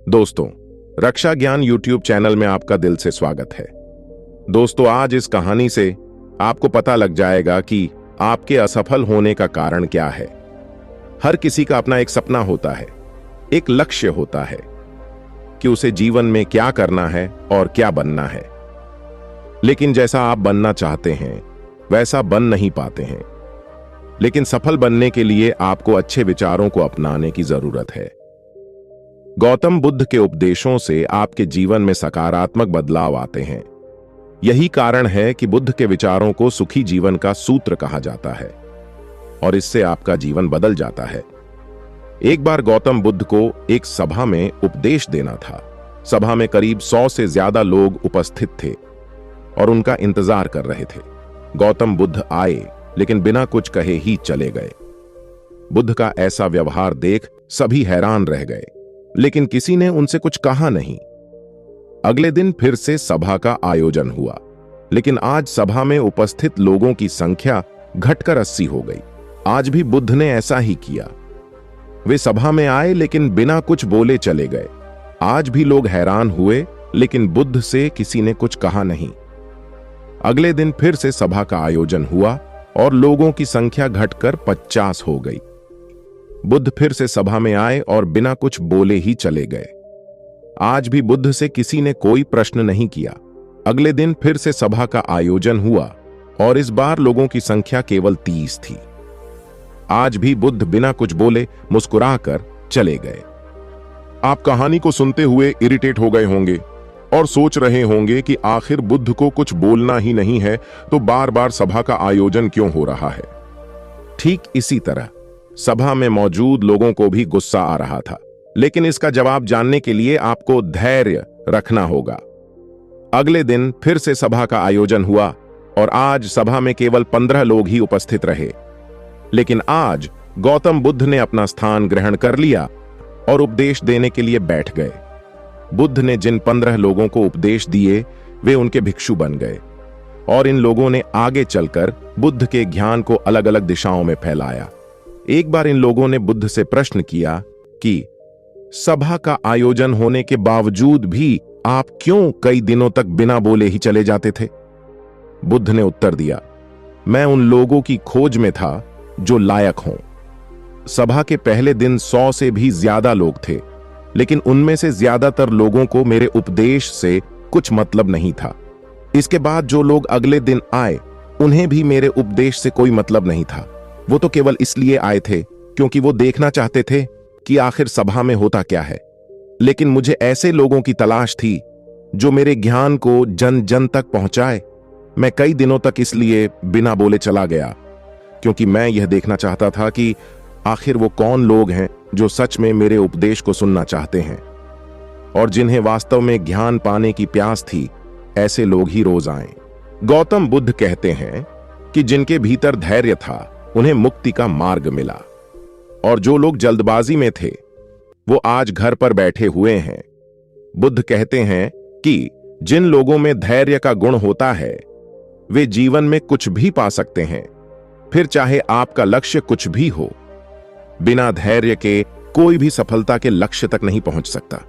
दोस्तों, रक्षा ज्ञान YouTube channel में आपका दिल से स्वागत है। दोस्तों, आज इस कहानी से आपको पता लग जाएगा कि आपके असफल होने का कारण क्या है। हर किसी का अपना एक सपना होता है, एक लक्ष्य होता है कि उसे जीवन में क्या करना है और क्या बनना है। लेकिन जैसा आप बनना चाहते हैं वैसा बन नहीं पाते हैं। लेकिन सफल बनने के लिए आपको अच्छे विचारों को अपनाने की जरूरत है। गौतम बुद्ध के उपदेशों से आपके जीवन में सकारात्मक बदलाव आते हैं। यही कारण है कि बुद्ध के विचारों को सुखी जीवन का सूत्र कहा जाता है और इससे आपका जीवन बदल जाता है। एक बार गौतम बुद्ध को एक सभा में उपदेश देना था। सभा में करीब 100 से ज्यादा लोग उपस्थित थे और उनका इंतजार कर रहे थे। गौतम बुद्ध आए लेकिन बिना कुछ कहे ही चले गए। बुद्ध का ऐसा व्यवहार देख सभी हैरान रह गए, लेकिन किसी ने उनसे कुछ कहा नहीं। अगले दिन फिर से सभा का आयोजन हुआ, लेकिन आज सभा में उपस्थित लोगों की संख्या घटकर 80 हो गई। आज भी बुद्ध ने ऐसा ही किया। वे सभा में आए लेकिन बिना कुछ बोले चले गए। आज भी लोग हैरान हुए, लेकिन बुद्ध से किसी ने कुछ कहा नहीं। अगले दिन फिर से सभा का आयोजन हुआ और लोगों की संख्या घटकर 50 हो गई। बुद्ध फिर से सभा में आए और बिना कुछ बोले ही चले गए। आज भी बुद्ध से किसी ने कोई प्रश्न नहीं किया। अगले दिन फिर से सभा का आयोजन हुआ और इस बार लोगों की संख्या केवल 30 थी। आज भी बुद्ध बिना कुछ बोले मुस्कुराकर चले गए। आप कहानी को सुनते हुए इरिटेट हो गए होंगे और सोच रहे होंगे कि आखिर बुद्ध को कुछ बोलना ही नहीं है तो बार बार सभा का आयोजन क्यों हो रहा है। ठीक इसी तरह सभा में मौजूद लोगों को भी गुस्सा आ रहा था, लेकिन इसका जवाब जानने के लिए आपको धैर्य रखना होगा। अगले दिन फिर से सभा का आयोजन हुआ और आज सभा में केवल 15 लोग ही उपस्थित रहे। लेकिन आज गौतम बुद्ध ने अपना स्थान ग्रहण कर लिया और उपदेश देने के लिए बैठ गए। बुद्ध ने जिन 15 लोगों को उपदेश दिए वे उनके भिक्षु बन गए और इन लोगों ने आगे चलकर बुद्ध के ज्ञान को अलग अलग दिशाओं में फैलाया। एक बार इन लोगों ने बुद्ध से प्रश्न किया कि सभा का आयोजन होने के बावजूद भी आप क्यों कई दिनों तक बिना बोले ही चले जाते थे। बुद्ध ने उत्तर दिया, मैं उन लोगों की खोज में था जो लायक हों। सभा के पहले दिन 100 से भी ज्यादा लोग थे, लेकिन उनमें से ज्यादातर लोगों को मेरे उपदेश से कुछ मतलब नहीं था। इसके बाद जो लोग अगले दिन आए उन्हें भी मेरे उपदेश से कोई मतलब नहीं था। वो तो केवल इसलिए आए थे क्योंकि वो देखना चाहते थे कि आखिर सभा में होता क्या है। लेकिन मुझे ऐसे लोगों की तलाश थी जो मेरे ज्ञान को जन जन तक पहुंचाए। मैं कई दिनों तक इसलिए बिना बोले चला गया क्योंकि मैं यह देखना चाहता था कि आखिर वो कौन लोग हैं जो सच में मेरे उपदेश को सुनना चाहते हैं और जिन्हें वास्तव में ज्ञान पाने की प्यास थी। ऐसे लोग ही रोज आए। गौतम बुद्ध कहते हैं कि जिनके भीतर धैर्य था उन्हें मुक्ति का मार्ग मिला और जो लोग जल्दबाजी में थे वो आज घर पर बैठे हुए हैं। बुद्ध कहते हैं कि जिन लोगों में धैर्य का गुण होता है वे जीवन में कुछ भी पा सकते हैं, फिर चाहे आपका लक्ष्य कुछ भी हो। बिना धैर्य के कोई भी सफलता के लक्ष्य तक नहीं पहुंच सकता।